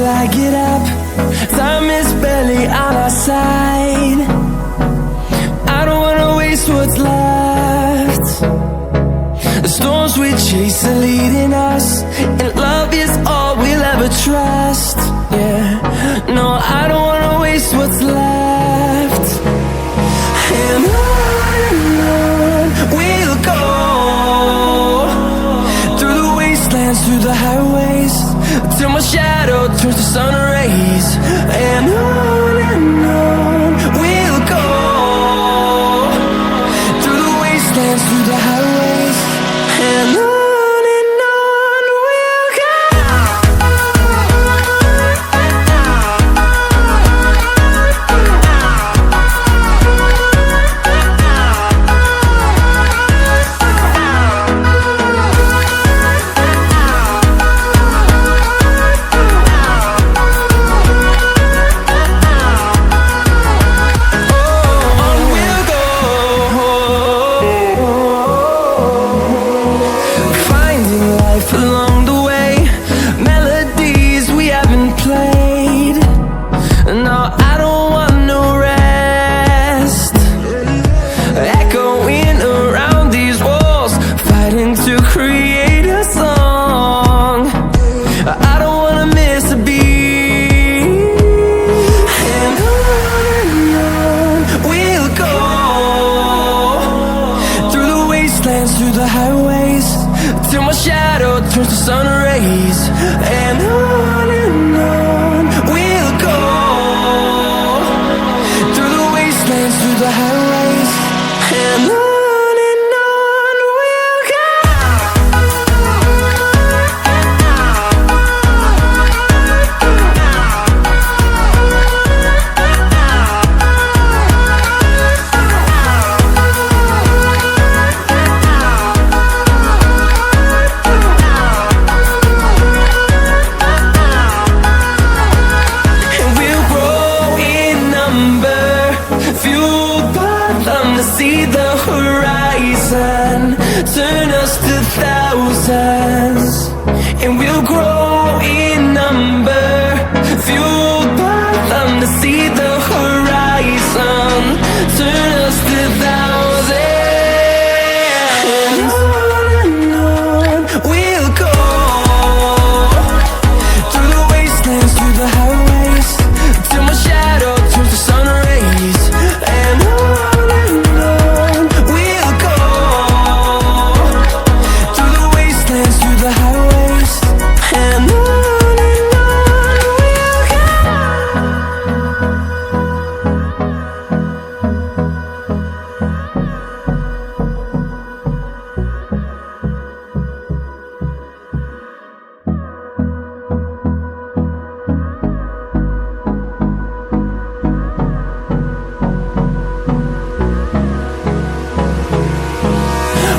I get up. Time is barely on our side. I don't wanna waste what's left. The storms we chase are leading us, and love is all we'll ever trust. Yeah, no, I don't wanna waste what's left. And on we'll go, through the wastelands, through the highways, till my shadow turns to sun rays. And on we'll go, through the wastelands, through the highways, and on. Along the way, melodies we haven't played. No, I don't want no rest. Echoing around these walls, fighting to create a song. I don't wanna miss a beat. And on we'll go, through the wastelands, through the highways, till my shadow turns to sun rays. And on we'll go, through the wastelands, through the highways, and on. See the horizon, turn us to thousands, and we'll grow in number, fueled by them to see the horizon, turn us to thousands. And on we'll go, through the wastelands, through the highways, till my shadow turns to sun rays. And on we'll go, through the wastelands, through the highways, and on we'll go.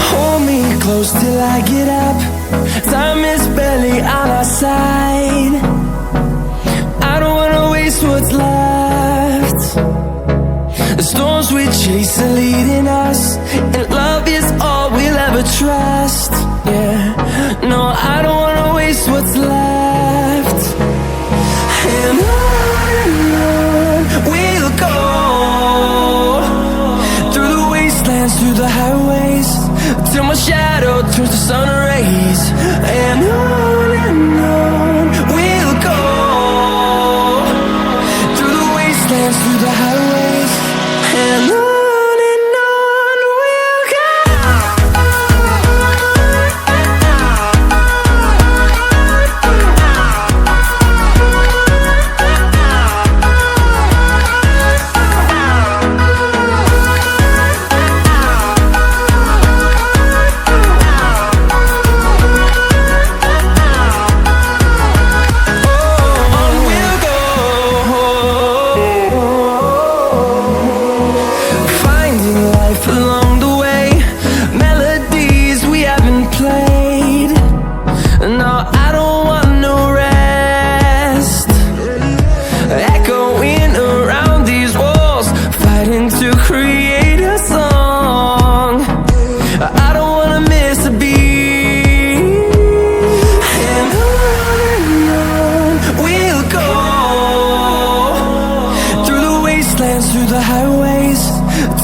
Hold me close till I get up. Time is barely on our side. I don't wanna waste what's left. The storms we chase are leading us, and love is all we'll ever trust. Yeah, no, I don't wanna waste what's left. And on we'll go, through the wastelands, through the highways, till my shadow turns to sun rays. And on we'll go, through the wastelands, through the highways, and on.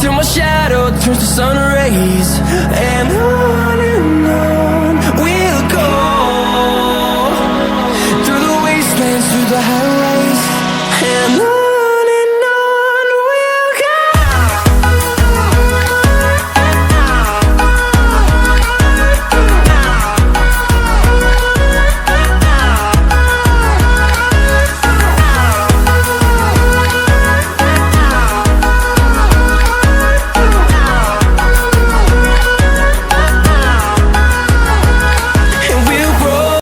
till my shadow turns to sun rays. And